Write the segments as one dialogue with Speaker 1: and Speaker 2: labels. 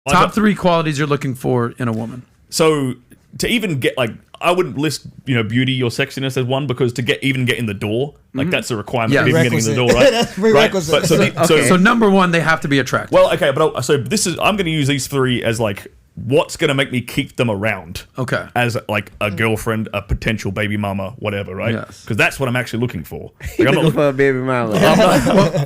Speaker 1: Top 3 qualities you're looking for in a woman.
Speaker 2: So to even get I wouldn't list beauty or sexiness as one, because to get in the door, that's a requirement of even getting in the door, right?
Speaker 3: That's prerequisite.
Speaker 2: Right?
Speaker 1: So number 1, they have to be attractive.
Speaker 2: Well, okay, but I'm going to use these 3 as what's going to make me keep them around.
Speaker 1: Okay.
Speaker 2: As a girlfriend, a potential baby mama, whatever, right?
Speaker 1: Yes.
Speaker 2: Because that's what I'm actually looking for.
Speaker 4: I'm not looking for a baby mama.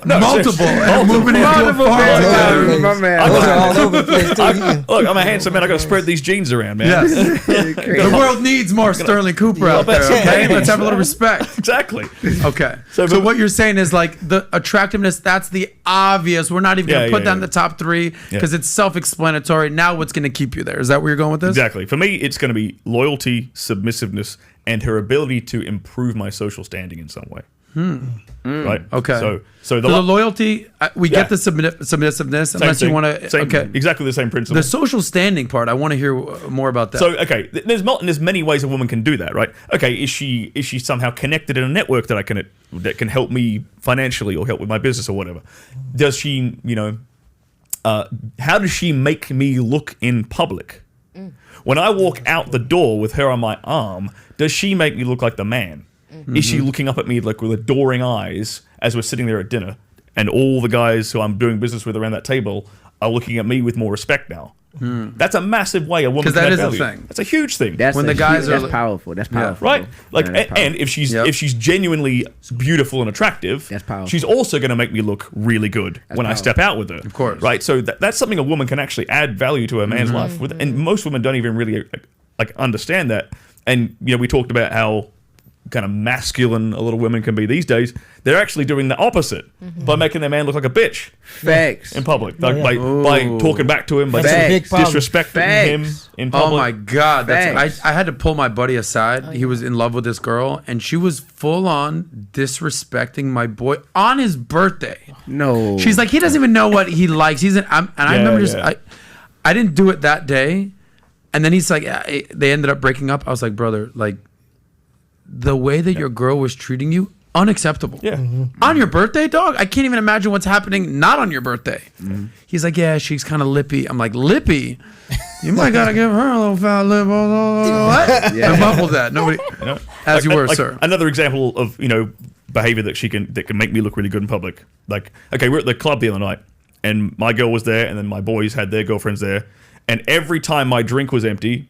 Speaker 1: Multiple. And moving into a farm.
Speaker 4: My man.
Speaker 3: Those are all over the place too.
Speaker 2: Look, I'm a handsome man. I got to spread these genes around, man.
Speaker 1: Yes. The world needs more Sterling Cooper out there, okay? Let's have a little respect.
Speaker 2: Exactly.
Speaker 1: Okay. So what you're saying is the attractiveness, that's the obvious. We're not even going to put that in the top 3 because it's self-explanatory. Now what's going to keep you there? Is that where you're going with this?
Speaker 2: Exactly. For me, it's going to be loyalty, submissiveness, and her ability to improve my social standing in some way. Right?
Speaker 1: Okay.
Speaker 2: So
Speaker 1: the loyalty, we get the submissiveness, unless you want to. Okay.
Speaker 2: Exactly the same principle.
Speaker 1: The social standing part, I want to hear more about that.
Speaker 2: So, okay, there's many ways a woman can do that, right? Okay, is she somehow connected in a network that can help me financially or help with my business or whatever? Does she, how does she make me look in public? When I walk out the door with her on my arm, does she make me look like the man? Is she looking up at me with adoring eyes as we're sitting there at dinner, and all the guys who I'm doing business with around that table are looking at me with more respect now? That's a massive way a woman can add value.
Speaker 1: Thing.
Speaker 2: That's a huge thing.
Speaker 4: That's powerful. That's powerful.
Speaker 2: Right? And if she's genuinely beautiful and attractive,
Speaker 4: that's powerful.
Speaker 2: She's also going to make me look really good when I step out with her.
Speaker 1: Of course.
Speaker 2: Right? So that's something a woman can actually add value to a man's life with, and most women don't even really understand that. And we talked about how kind of masculine a lot of women can be these days. They're actually doing the opposite by making their man look like a bitch.
Speaker 4: Facts.
Speaker 2: In public. By talking back to him, by disrespecting him in public.
Speaker 1: Oh my God. I had to pull my buddy aside. He was in love with this girl, and she was full on disrespecting my boy on his birthday.
Speaker 4: No.
Speaker 1: She's like, he doesn't even know what he likes. I remember I didn't do it that day. And then he's like, they ended up breaking up. I was like, brother, the way that your girl was treating you, unacceptable.
Speaker 2: Yeah.
Speaker 1: On your birthday, dog? I can't even imagine what's happening not on your birthday. He's like, yeah, she's kind of lippy. I'm like, lippy? You might got to give her a little foul lip. What? I muffled that. Nobody. As you were, sir.
Speaker 2: Another example of, behavior that can make me look really good in public. Okay, we're at the club the other night, and my girl was there, and then my boys had their girlfriends there. And every time my drink was empty,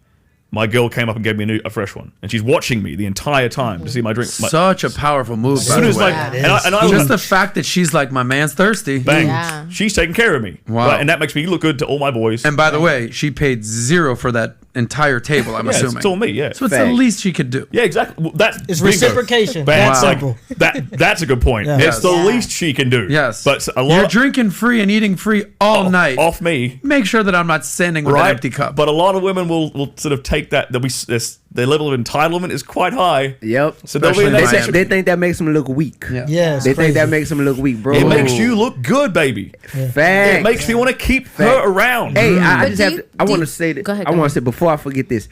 Speaker 2: my girl came up and gave me a fresh one, and she's watching me the entire time to see my drink.
Speaker 1: Such a powerful move.
Speaker 2: As soon as
Speaker 1: just the fact that she's like, my man's thirsty.
Speaker 2: Bang, she's taking care of me.
Speaker 1: Wow,
Speaker 2: right? And that makes me look good to all my boys.
Speaker 1: And by the way, she paid $0 for that entire table. I'm assuming
Speaker 2: it's all me. Yeah,
Speaker 1: so it's the least she could do.
Speaker 2: Yeah, exactly. Well,
Speaker 3: it's reciprocation. That's simple.
Speaker 2: That's a good point. Yeah. It's the least she can do.
Speaker 1: Yes,
Speaker 2: but
Speaker 1: you're drinking free and eating free all night
Speaker 2: off me.
Speaker 1: Make sure that I'm not sending with an empty cup.
Speaker 2: But a lot of women will sort of take that their level of entitlement is quite high.
Speaker 4: Yep.
Speaker 2: So they
Speaker 4: think that makes them look weak.
Speaker 3: Yeah.
Speaker 4: They think that makes them look weak, bro.
Speaker 2: It makes you look good, baby.
Speaker 4: Facts.
Speaker 2: It makes me want to keep her around.
Speaker 4: Hey, I want to say that. I want to say before I forget this.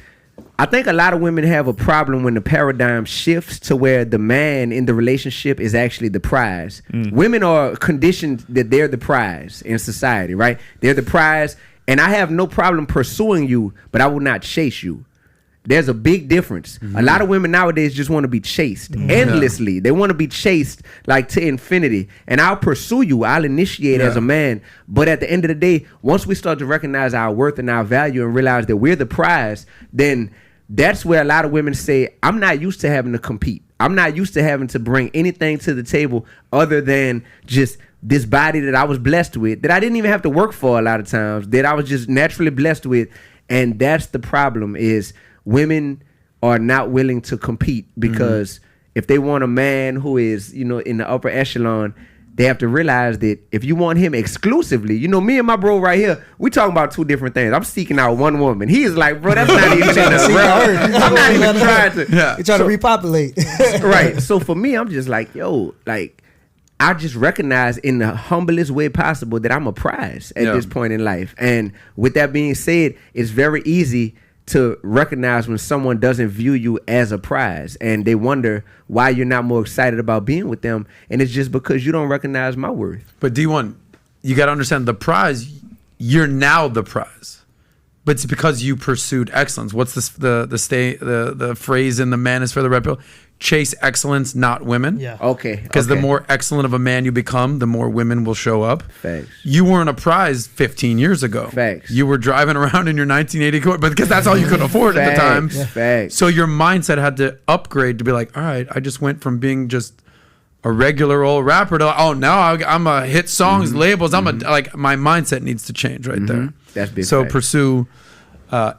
Speaker 4: I think a lot of women have a problem when the paradigm shifts to where the man in the relationship is actually the prize. Women are conditioned that they're the prize in society, right? They're the prize, and I have no problem pursuing you, but I will not chase you. There's a big difference. A lot of women nowadays just want to be chased endlessly. They want to be chased to infinity. And I'll pursue you. I'll initiate as a man. But at the end of the day, once we start to recognize our worth and our value and realize that we're the prize, then that's where a lot of women say, I'm not used to having to compete. I'm not used to having to bring anything to the table other than just this body that I was blessed with, that I didn't even have to work for a lot of times, that I was just naturally blessed with. And that's the problem is women are not willing to compete because if they want a man who is, in the upper echelon, they have to realize that if you want him exclusively, me and my bro right here, we talking about two different things. I'm seeking out one woman. He is like, bro, that's not even I'm not even trying to.
Speaker 3: You're trying to repopulate.
Speaker 4: Right. So for me, I'm just like, I just recognize in the humblest way possible that I'm a prize at this point in life. And with that being said, it's very easy to recognize when someone doesn't view you as a prize and they wonder why you're not more excited about being with them. And it's just because you don't recognize my worth.
Speaker 1: But D1, you got to understand the prize, you're now the prize. But it's because you pursued excellence. What's the phrase in The Man is for the Red Pill? Chase excellence, not women.
Speaker 3: Yeah.
Speaker 4: Okay.
Speaker 1: Because the more excellent of a man you become, the more women will show up.
Speaker 4: Facts.
Speaker 1: You weren't a prize 15 years ago.
Speaker 4: Facts.
Speaker 1: You were driving around in your 1980 Corvette, but because that's all you could afford at the time.
Speaker 4: Facts.
Speaker 1: So your mindset had to upgrade to be like, all right, I just went from being just a regular old rapper to, oh, now I'm a hit songs, labels. I'm like, my mindset needs to change right there.
Speaker 4: That's big.
Speaker 1: So
Speaker 4: fact.
Speaker 1: pursue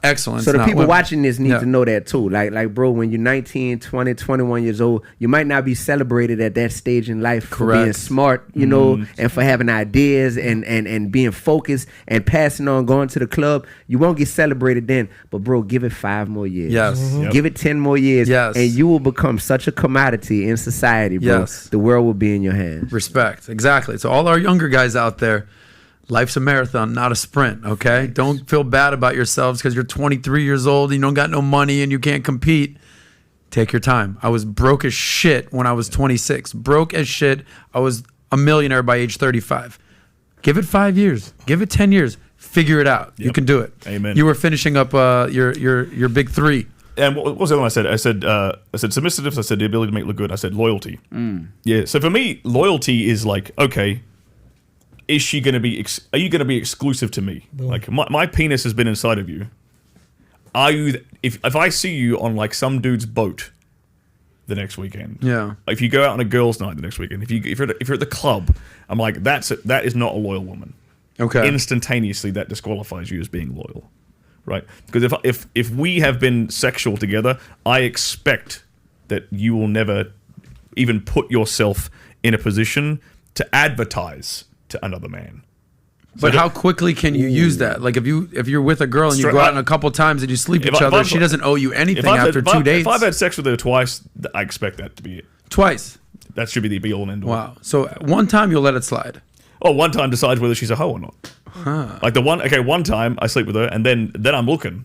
Speaker 1: excellence.
Speaker 4: So the
Speaker 1: not
Speaker 4: people
Speaker 1: women.
Speaker 4: watching this need to know that too. Like, bro, when you're 19, 20, 21 years old, you might not be celebrated at that stage in life for being smart, you know, and for having ideas and being focused and passing on, going to the club. You won't get celebrated then. But, bro, give it 5 more years.
Speaker 1: Yes.
Speaker 4: Give it 10 more years.
Speaker 1: Yes.
Speaker 4: And you will become such a commodity in society, bro.
Speaker 1: Yes.
Speaker 4: The world will be in your hands.
Speaker 1: Respect. Exactly. So all our younger guys out there, life's a marathon, not a sprint, okay? Don't feel bad about yourselves because you're 23 years old and you don't got no money and you can't compete. Take your time. I was broke as shit when I was 26. Broke as shit. I was a millionaire by age 35. Give it 5 years. Give it 10 years. Figure it out. You can do it.
Speaker 2: Amen.
Speaker 1: You were finishing up your big 3.
Speaker 2: And what was the other one I said? I said submissive. I said the ability to make it look good. I said loyalty. Yeah. So for me, loyalty is like, okay, is she going to be? Are you going to be exclusive to me? Boom. Like my penis has been inside of you. Are you? If I see you on like some dude's boat the next weekend,
Speaker 1: yeah.
Speaker 2: If you go out on a girls' night the next weekend, if you're at the club, I'm like that is not a loyal woman.
Speaker 1: Okay.
Speaker 2: Instantaneously, that disqualifies you as being loyal, right? Because if we have been sexual together, I expect that you will never even put yourself in a position to advertise to another man.
Speaker 1: But how quickly can you use that? Like if you're with a girl and you go out a couple times and you sleep with each other, she doesn't owe you anything after 2 dates.
Speaker 2: If I've had sex with her twice, I expect that to be it.
Speaker 1: Twice.
Speaker 2: That should be the be all and end all.
Speaker 1: Wow. So one time you'll let it slide.
Speaker 2: Oh, one time decides whether she's a hoe or not. Huh. Like one time I sleep with her and then I'm looking.